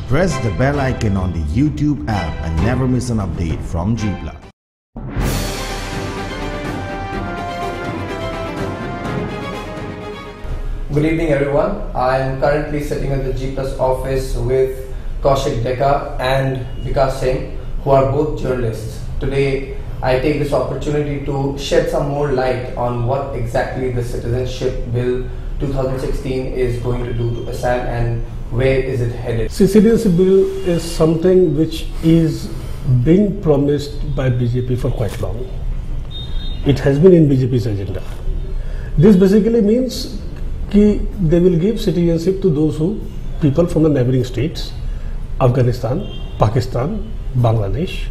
Press the bell icon on the YouTube app and never miss an update from G+. Good evening everyone. I am currently sitting at the G+ office with Kaushik Dekka and Vikas Singh, who are both journalists. Today I take this opportunity to shed some more light on what exactly the Citizenship Bill 2016 is going to do to Assam and where is it headed. Citizenship Bill is something which is being promised by BJP for quite long. It has been in BJP's agenda. This basically means that they will give citizenship to those people from the neighboring states, Afghanistan, Pakistan, Bangladesh.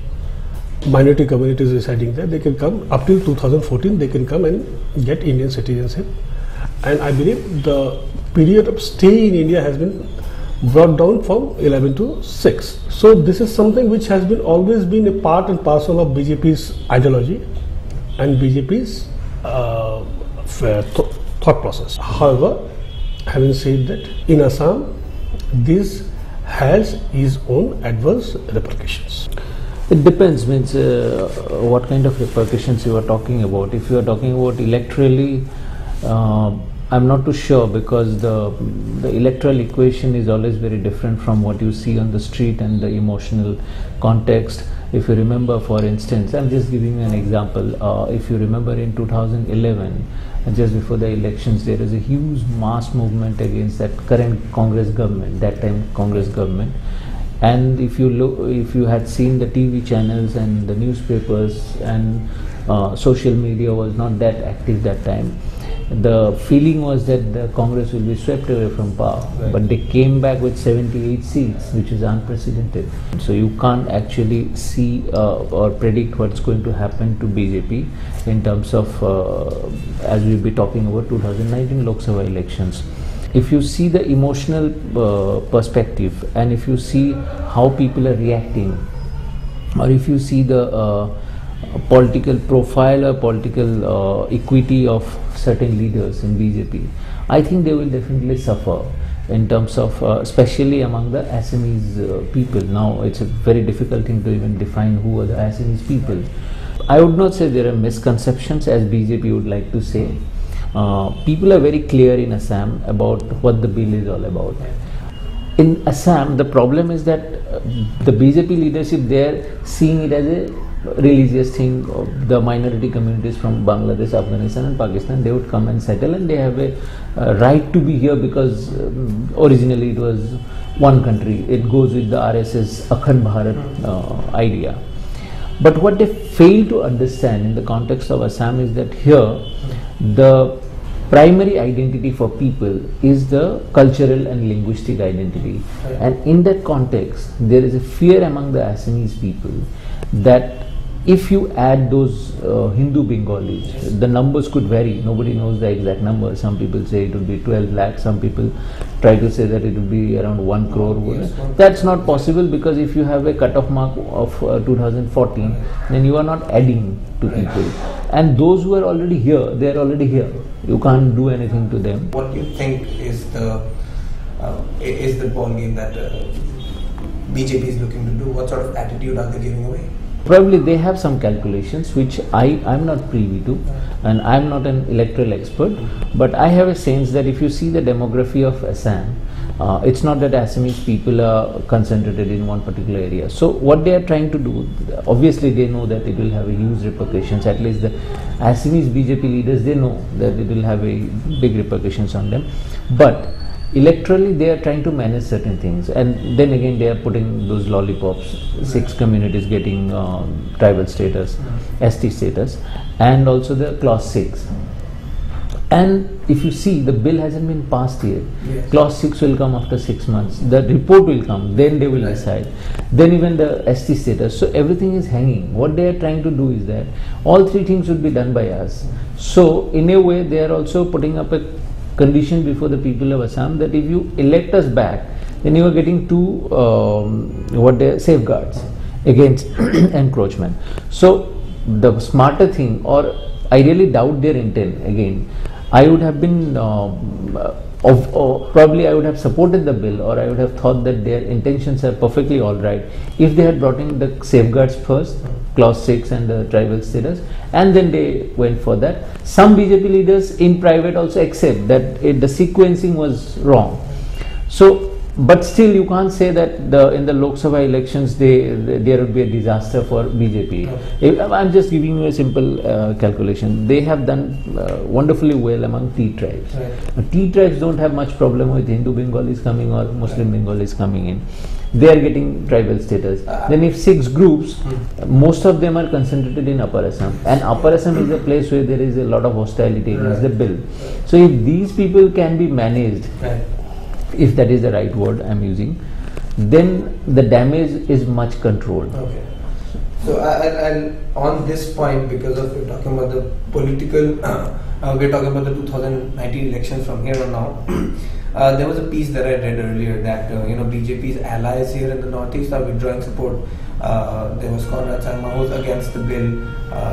Minority communities residing there, they can come up till 2014, they can come and get Indian citizenship. And I believe the period of stay in India has been brought down from 11 to 6. So this is something which has been always been a part and parcel of BJP's ideology and BJP's thought process. However, having said that, in Assam, this has its own adverse repercussions. It depends, means what kind of repercussions you are talking about. If you are talking about electorally, I'm not too sure, because the electoral equation is always very different from what you see on the street and the emotional context. If you remember, for instance, I'm just giving you an example. If you remember in 2011, just before the elections, there is a huge mass movement against that current Congress government, that time Congress government. And if you had seen the TV channels and the newspapers and social media was not that active that time, the feeling was that the Congress will be swept away from power. Right. But they came back with 78 seats, which is unprecedented. So you can't actually see or predict what's going to happen to BJP in terms of, as we'll be talking about 2019 Lok Sabha elections. If you see the emotional perspective, and if you see how people are reacting, or if you see the political profile or political equity of certain leaders in BJP, I think they will definitely suffer in terms of, especially among the Assamese people. Now it's a very difficult thing to even define who are the Assamese people. I would not say there are misconceptions, as BJP would like to say. People are very clear in Assam about what the bill is all about. In Assam, the problem is that the BJP leadership there seeing it as a religious thing. The minority communities from Bangladesh, Afghanistan and Pakistan, they would come and settle, and they have a right to be here because originally it was one country. It goes with the RSS Akhand Bharat idea. But what they fail to understand in the context of Assam is that here the primary identity for people is the cultural and linguistic identity. And in that context, there is a fear among the Assamese people that if you add those Hindu Bengalis, the numbers could vary. Nobody knows the exact number. Some people say it would be 12 lakhs. Some people try to say that it would be around 1 crore. Yes, that's not possible, because if you have a cut-off mark of 2014, then you are not adding to people. And those who are already here, they are already here. You can't do anything to them. What do you think is the ball game that BJP is looking to do? What sort of attitude are they giving away? Probably they have some calculations which I'm not privy to, and I'm not an electoral expert, but I have a sense that if you see the demography of Assam, it's not that Assamese people are concentrated in one particular area. So what they are trying to do, obviously they know that it will have a huge repercussions. At least the Assamese BJP leaders, they know that it will have a big repercussions on them. But electorally they are trying to manage certain things, and then again they are putting those lollipops, 6 communities getting tribal status, ST status, and also the clause 6. And if you see, the bill hasn't been passed yet. Yes. Clause 6 will come after 6 months. The report will come, then they will decide. Then even the ST status. So everything is hanging. What they are trying to do is that all 3 things should be done by us. So in a way they are also putting up a condition before the people of Assam that if you elect us back, then you are getting 2 safeguards against encroachment. So the smarter thing, or I really doubt their intent again, I would have been probably I would have supported the bill, or I would have thought that their intentions are perfectly all right if they had brought in the safeguards first, clause 6 and the tribal status, and then they went for that. Some BJP leaders in private also accept that the sequencing was wrong. So, but still you can't say that in the Lok Sabha elections there would be a disaster for BJP. Okay. I'm just giving you a simple calculation. They have done wonderfully well among T tribes. Right. T tribes don't have much problem with Hindu Bengalis coming or Muslim Bengalis coming in. They are getting tribal status. Then if 6 groups, most of them are concentrated in Upper Assam, and Upper Assam is a place where there is a lot of hostility against the bill. So if these people can be managed, if that is the right word I'm using, then the damage is much controlled. Okay. So and on this point, because of we're talking about the political, we're talking about the 2019 elections from here on now. There was a piece that I read earlier that BJP's allies here in the northeast are withdrawing support. There was Conrad Sharma who's against the bill.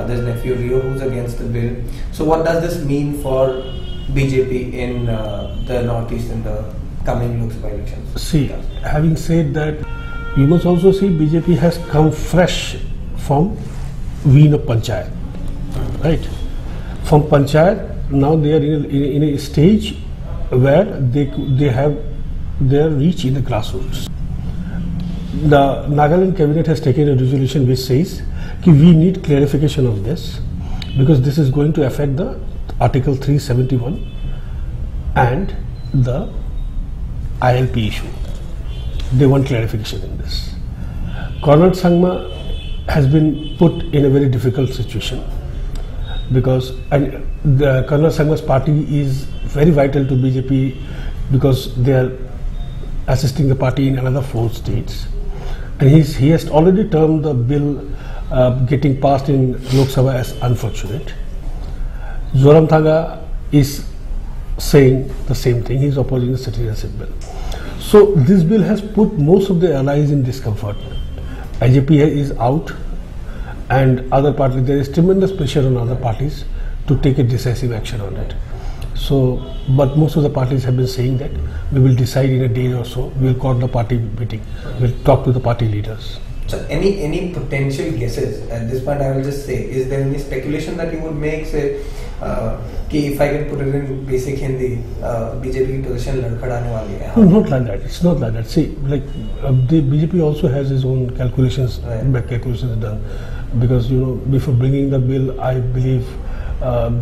There's nephew Rio who's against the bill. So what does this mean for BJP in the northeast in the coming Lok Sabha elections? See, having said that, you must also see BJP has come fresh from Veena Panchayat, right? From Panchayat, now they are in a stage where they have their reach in the grassroots. The Nagaland cabinet has taken a resolution which says that we need clarification of this, because this is going to affect the Article 371 and the ILP issue. They want clarification in this. Conrad Sangma has been put in a very difficult situation, because the Conrad Sangma's party is very vital to BJP, because they are assisting the party in another 4 states, and he has already termed the bill getting passed in Lok Sabha as unfortunate. Zoram Thaga is saying the same thing. He is opposing the citizenship bill. So this bill has put most of the allies in discomfort. IJP is out, and other parties, there is tremendous pressure on other parties to take a decisive action on it. So, but most of the parties have been saying that we will decide in a day or so. We will call the party meeting. We will talk to the party leaders. So any potential guesses at this point? I will just say, is there any speculation that you would make, say, if I can put it in basic Hindi, BJP ki position ladkhadane wali hai? No, not like that. It's not like that. See, like the BJP also has its own calculations, back calculations done, because before bringing the bill, I believe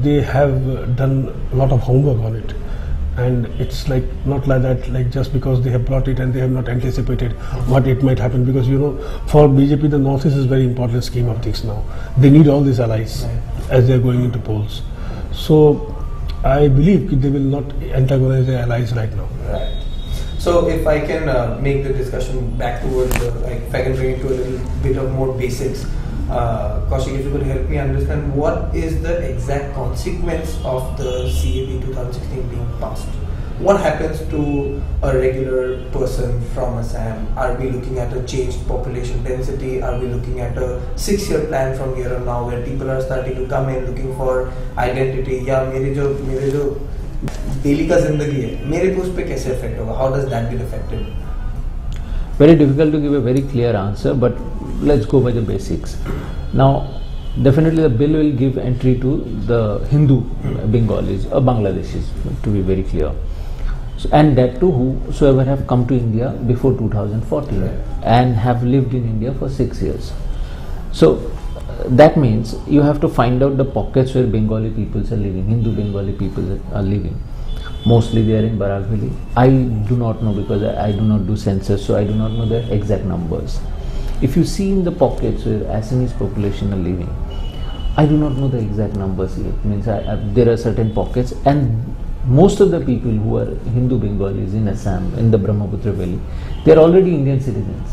they have done a lot of homework on it. And it's like not like that, like just because they have brought it and they have not anticipated what it might happen, because for BJP the Northeast is very important scheme of things now. They need all these allies as they are going into polls. So I believe they will not antagonize their allies right now. Right. So if I can make the discussion back towards if I can bring it to a little bit of more basics. Kaushik, if you could help me understand, what is the exact consequence of the CAB 2016 being passed? What happens to a regular person from Assam? Are we looking at a changed population density? Are we looking at a 6-year plan from here on now, where people are starting to come in looking for identity? या मेरे जो daily का जिंदगी है, मेरे को उस पे कैसे affect होगा? How does that get affected? Very difficult to give a very clear answer, but let's go by the basics. Now, definitely the bill will give entry to the Hindu Bengalis or Bangladeshis, to be very clear. So, and that too whosoever have come to India before 2014 and have lived in India for 6 years. So that means you have to find out the pockets where Bengali peoples are living, Hindu Bengali people are living. Mostly they are in Barak Valley. I do not know, because I do not do census, so I do not know the exact numbers. If you see in the pockets where Assamese population are living, I do not know the exact numbers yet. Means there are certain pockets, and most of the people who are Hindu Bengalis in Assam, in the Brahmaputra Valley, they are already Indian citizens.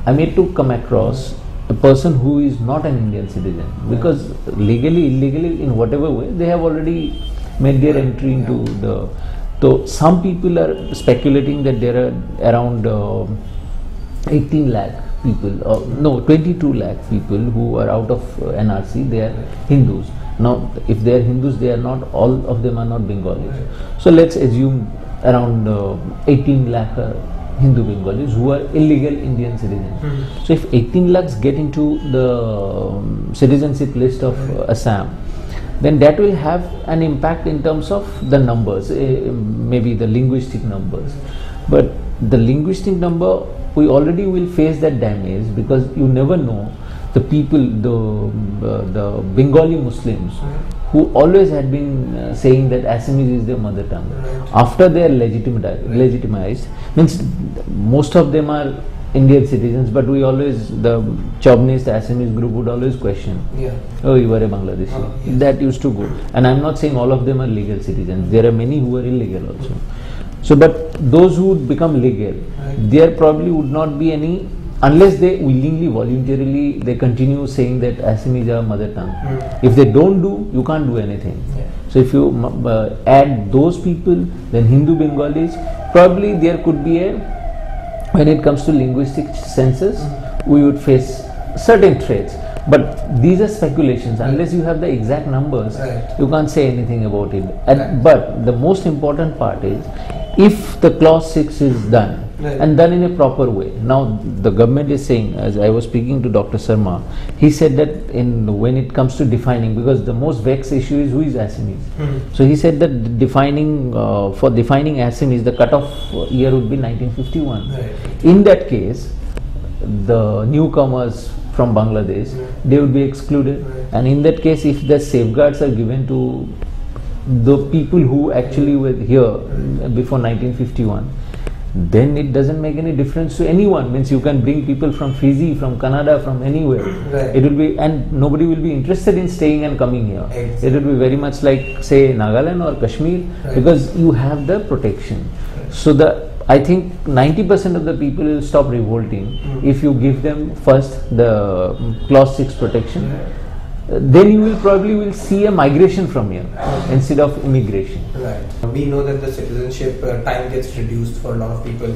I made to come across a person who is not an Indian citizen, because legally, illegally, in whatever way, they have already made their entry into the. So some people are speculating that there are around 18 lakh people, no, 22 lakh people who are out of NRC. They are Hindus, Now, if they are Hindus, they are not, all of them are not Bengalis. So let's assume around 18 lakh Hindu Bengalis who are illegal Indian citizens. So if 18 lakhs get into the citizenship list of Assam, then that will have an impact in terms of the numbers, maybe the linguistic numbers. But the linguistic number, we already will face that damage, because you never know the people, the Bengali Muslims who always had been saying that Assamese is their mother tongue. After they are legitimized, means most of them are Indian citizens, but we always, the chauvinist Assamese group would always question, oh, you are a Bangladeshi. That used to go. And I'm not saying all of them are legal citizens. There are many who are illegal also. So, but those who would become legal, there probably would not be any, unless they willingly, voluntarily, they continue saying that Assamese are mother tongue. If they don't do, you can't do anything. So if you add those people, then Hindu Bengalis, probably there could be a, when it comes to linguistic senses, we would face certain traits. But these are speculations. Unless you have the exact numbers, you can't say anything about it. But the most important part is, if the clause 6 is done, and done in a proper way. Now the government is saying, as I was speaking to Dr. Sharma, he said that when it comes to defining, because the most vexed issue is who is Assamese. So he said that defining, for defining Assamese, the cutoff year would be 1951. In that case, the newcomers from Bangladesh, they would be excluded. And in that case, if the safeguards are given to the people who actually were here before 1951, then it doesn't make any difference to anyone. Means you can bring people from Fiji, from Canada, from anywhere. It will be, and nobody will be interested in staying and coming here. It will be very much like, say, Nagaland or Kashmir, because you have the protection. So I think 90% of the people will stop revolting if you give them first the clause 6 protection. Then you will probably see a migration from here instead of immigration. We know that the citizenship time gets reduced for a lot of people.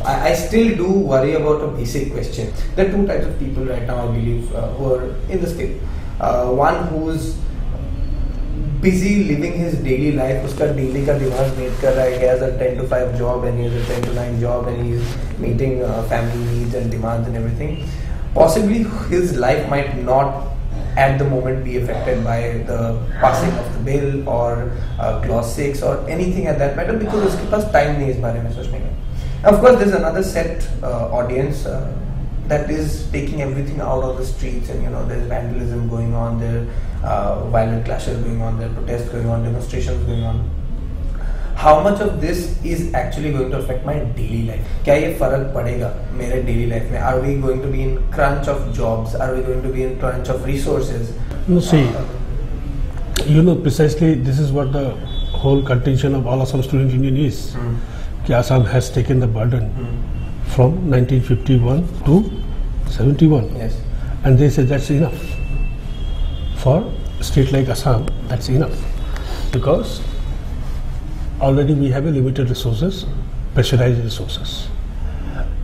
I still do worry about a basic question. There are two types of people right now, I believe, who are in the state. One who's busy living his daily life, uska daily ka dimaag meet kar raha hai, he has a 10 to 5 job and he has a 10 to 9 job and he is meeting family needs and demands and everything. Possibly his life might not at the moment be affected by the passing of the bill or clause 6 or anything at that matter, because uske paas time nahi is bare mein sochne ka. Of course, there's another set audience that is taking everything out of the streets, and there's vandalism going on, there violent clashes going on, there protests going on, demonstrations going on. How much of this is actually going to affect my daily life? क्या ये फर्क पड़ेगा मेरे daily life में? Are we going to be in crunch of jobs? Are we going to be in crunch of resources? No, see, precisely this is what the whole contention of all Assam Student Union is. Assam has taken the burden from 1951 to 71. Yes. And they say that's enough. For a state like Assam, that's enough. Because already we have a limited resources, pressurized resources.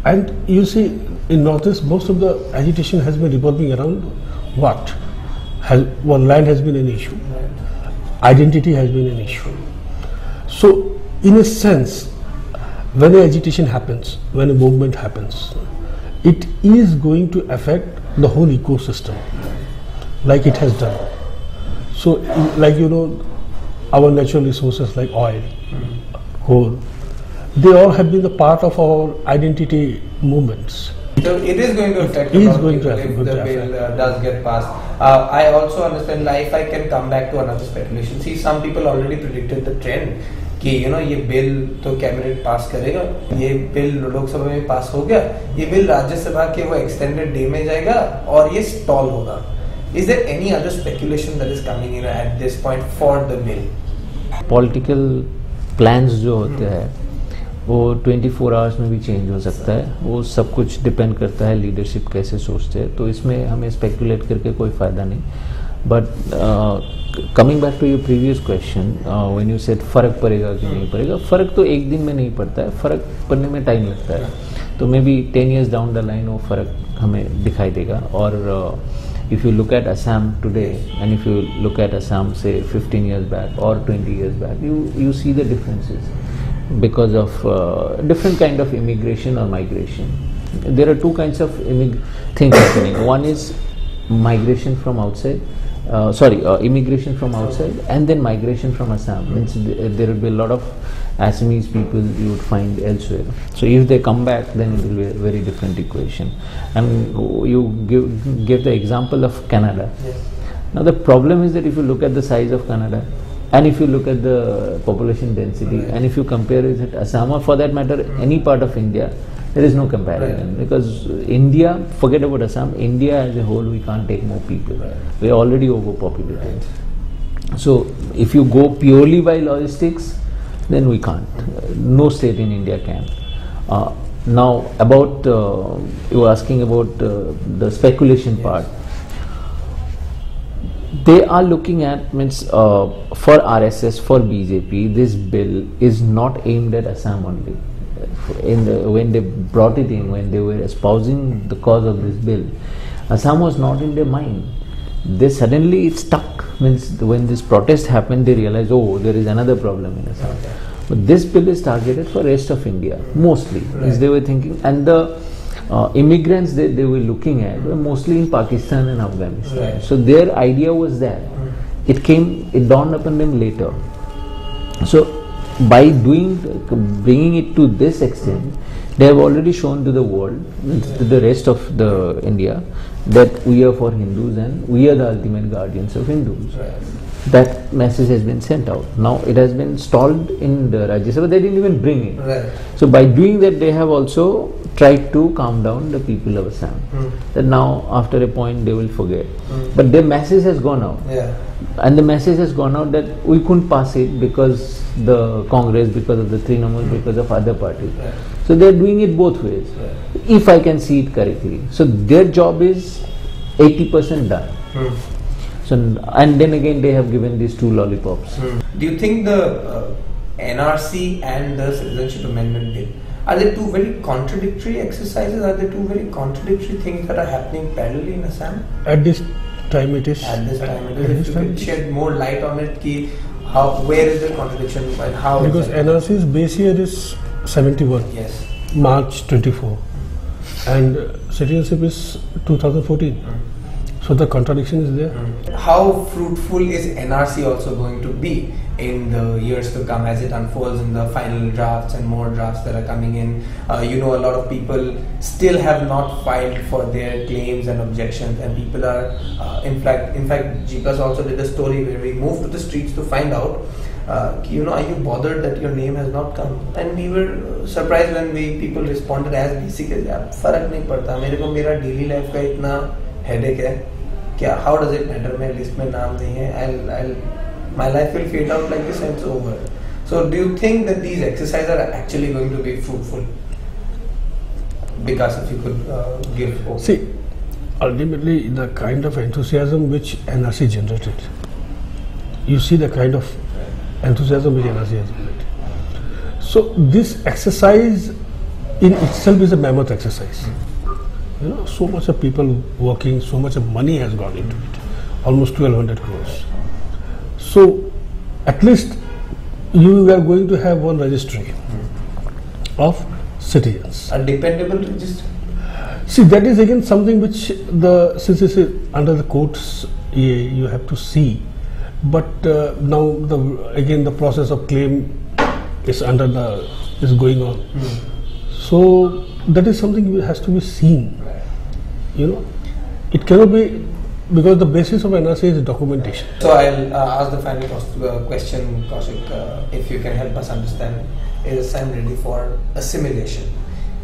And you see, in Northeast, most of the agitation has been revolving around what? Land has been an issue. Identity has been an issue. So, in a sense, when an agitation happens, when a movement happens, it is going to affect the whole ecosystem, like it has done. So, like our natural resources like oil, coal, they all have been the part of our identity movements. So it is going to affect a lot of people if the bill does get passed. I also understand, if I can come back to another speculation. See, some people already predicted the trend कि ये bill तो cabinet पास करेगा, ये bill Lok Sabha में पास हो गया, ये bill Rajya Sabha के वो एक्सटेंडेड डे में जाएगा और ये स्टॉल होगा. Is there any other speculation that is coming in at this point for the bill? Political plans जो होते हैं वो 24 आवर्स में भी चेंज हो सकता है. वो सब कुछ डिपेंड करता है लीडरशिप कैसे सोचते हैं. तो इसमें हमें स्पेकुलेट करके कोई फ़ायदा नहीं. But coming back to your previous question, when you said फ़र्क पड़ेगा कि नहीं पड़ेगा, फ़र्क तो एक दिन में नहीं पड़ता है. फ़र्क पड़ने में टाइम लगता है. तो may be 10 years down the line वो फ़र्क हमें दिखाई देगा. और if you look at Assam today and if you look at Assam say 15 years back or 20 years back, you see the differences because of different kind of immigration or migration. There are two kinds of things happening. One is migration from outside, immigration from outside, and then migration from Assam. Means there will be a lot of Assamese people you would find elsewhere. So if they come back, then it will be a very different equation. And you give the example of Canada. Yes. Now the problem is that if you look at the size of Canada, and if you look at the population density, and if you compare it with Assam, or for that matter any part of India, there is no comparison. Because India, forget about Assam, India as a whole, we can't take more people. We are already overpopulated. So if you go purely by logistics, then we can't. No state in India can. Now about, you were asking about the speculation part. They are looking at, means for RSS, for BJP, this bill is not aimed at Assam only. When they brought it in, when they were espousing the cause of this bill, Assam was not in their mind. They suddenly it stuck. Means when this protest happened, they realized, oh, there is another problem in Assam. But this bill is targeted for rest of India mostly. Means they were thinking, and the immigrants they were looking at were mostly in Pakistan and Afghanistan. So their idea was that it dawned upon them later. So by bringing it to this extent, they have already shown to the world, to the rest of the India, that we are for Hindus and we are the ultimate guardians of Hindus. That message has been sent out. Now it has been stalled in the Rajya Sabha. They didn't even bring it. So by doing that, they have also tried to calm down the people of Assam. That now after a point they will forget. But their message has gone out. And the message has gone out that we couldn't pass it because the Congress, because of the Trinamool, because of other parties. So they are doing it both ways, if I can see it correctly. So their job is 80% done. So, and then again they have given these two lollipops. Do you think the NRC and the Citizenship Amendment Bill, are they two very contradictory exercises? Are they two very contradictory things that are happening parallelly in Assam? At this time it is. At this time it is. If you could shed more light on it, where is the contradiction and how? Because NRC's base year is 71. Yes. March 24. And citizenship is 2014. So the contradiction is there. How fruitful is NRC also going to be in the years to come as it unfolds in the final drafts and more drafts that are coming in? A lot of people still have not filed for their claims and objections, and people are, in fact, Jikas also did a story where we moved to the streets to find out, are you bothered that your name has not come? And we were surprised when people responded as basic as, फर्क नहीं पड़ता, मेरे को मेरा daily life का इतना headache है, how does it matter? My list में नाम नहीं है. My life will fade out like this and it's over. So do you think that these exercises are actually going to be fruitful? Because if you could give hope. See, ultimately the kind of enthusiasm which NRC generated, you see the kind of enthusiasm which NRC has generated. So this exercise in itself is a mammoth exercise. So much of people working, so much of money has gone into it, almost 1200 crores. So at least you are going to have one registry of citizens. A dependable register? See, that is again something which since it's under the courts, you have to see. But now again the process of claim is going on. So that is something which has to be seen. It cannot be, because the basis of NRC is documentation. So I'll ask the final question, Kaushik, if you can help us understand, is Assam ready for assimilation?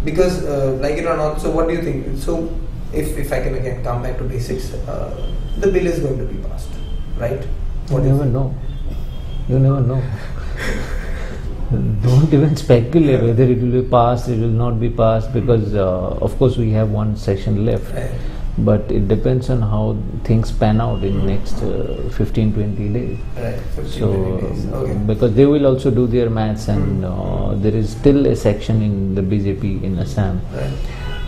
Because like it or not, so what do you think? So if I can again come back to basics, the bill is going to be passed, right? You never know. You never know. Don't even speculate whether it will be passed, it will not be passed, because of course we have one session left. But it depends on how things pan out in next 15-20 days. Right, 15-20 so, days. Okay. Because they will also do their maths, and there is still a section in the BJP in Assam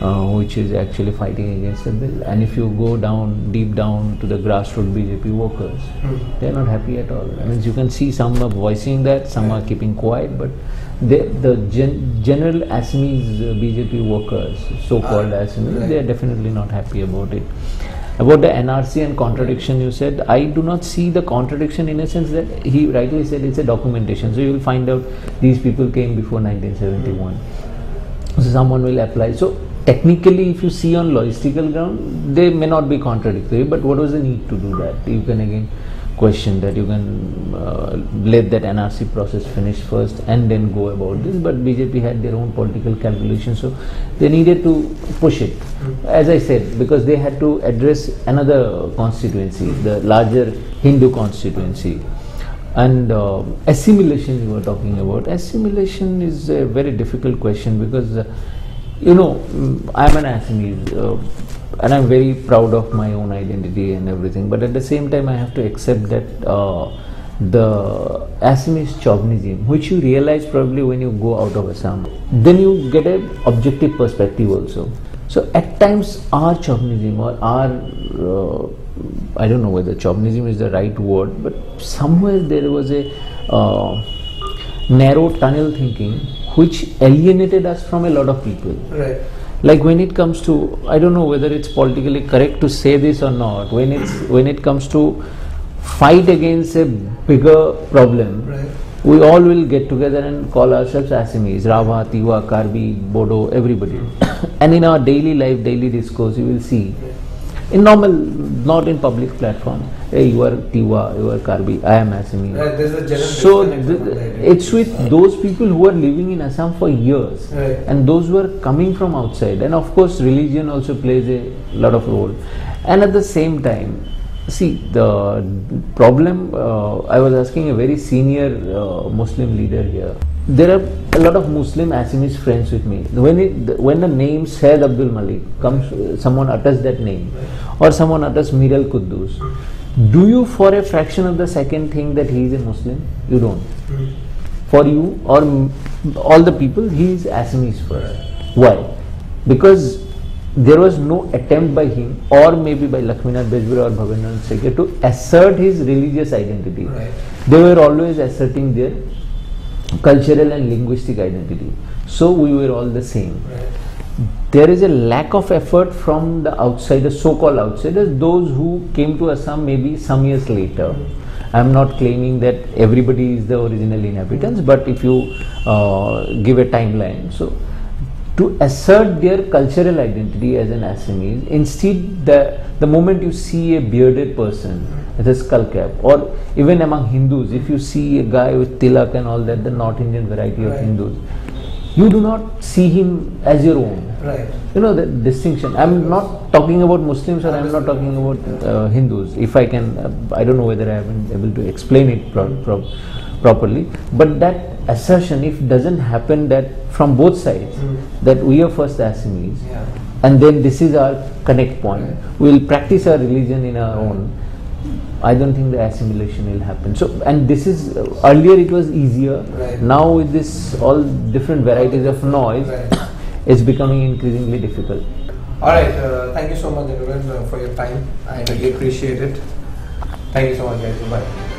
which is actually fighting against the bill. And if you go down, deep down to the grassroots BJP workers, they are not happy at all. I mean, you can see some are voicing that, some are keeping quiet, but general Assamese BJP workers, so-called Assamese, they are definitely not happy about it. About the NRC and contradiction you said, I do not see the contradiction in a sense that he rightly said it's a documentation. So you will find out these people came before 1971. So someone will apply. So technically, if you see on logistical ground, they may not be contradictory, but what was the need to do that? You can again question that. You can let that NRC process finish first and then go about this, but BJP had their own political calculations, so they needed to push it. As I said, because they had to address another constituency, the larger Hindu constituency. And assimilation you were talking about. Assimilation is a very difficult question because you know, I'm an Assamese and I'm very proud of my own identity and everything, but at the same time I have to accept that the Assamese chauvinism, which you realize probably when you go out of Assam, then you get an objective perspective also. So at times our chauvinism or our, I don't know whether chauvinism is the right word, but somewhere there was a narrow tunnel thinking which alienated us from a lot of people. Right. Like when it comes to, I don't know whether it's politically correct to say this or not, when it comes to fight against a bigger problem, Right. we all will get together and call ourselves Assamese, Rava, Tiwa, Karbi, Bodo, everybody. And in our daily life, daily discourse, you will see, in normal, not in public platform, hey, you are Tiwa, you are Karbi, I am Assamese. Right, there's a general So disconnect. it's with those people who are living in Assam for years, Right. and those who are coming from outside, and of course religion also plays a lot of role. And at the same time, see, the problem, I was asking a very senior Muslim leader here. There are a lot of Muslim Assamese friends with me. When the name Syed Abdul Malik comes, someone utters that name, or someone utters Mir al-Quddus, do you for a fraction of the second think that he is a Muslim? You don't. For you or all the people, he is Assamese first. Why? Because there was no attempt by him or maybe by Lakshmanath Bejbura or Bhavendra Sekar to assert his religious identity. Right. They were always asserting their cultural and linguistic identity. So we were all the same. Right. There is a lack of effort from the outsiders, so-called outsiders, those who came to Assam maybe some years later. I am not claiming that everybody is the original inhabitants, but if you give a timeline, so to assert their cultural identity as an Assamese, instead the moment you see a bearded person with a skull cap, or even among Hindus, if you see a guy with tilak and all that, the North Indian variety of Right. Hindus, you do not see him as your own. Right. You know the distinction. I am not talking about Muslims or I am not talking about Hindus. If I can, I don't know whether I have been able to explain it properly. But that assertion, if it doesn't happen that from both sides, that we are first Assamese, Yeah. and then this is our connect point, we will practice our religion in our own, I don't think the assimilation will happen. So, and this is, earlier it was easier, Right. now with this all different varieties of noise, Right. it's becoming increasingly difficult. Alright, thank you so much, gentlemen, for your time. I really appreciate it. Thank you so much, guys. Bye.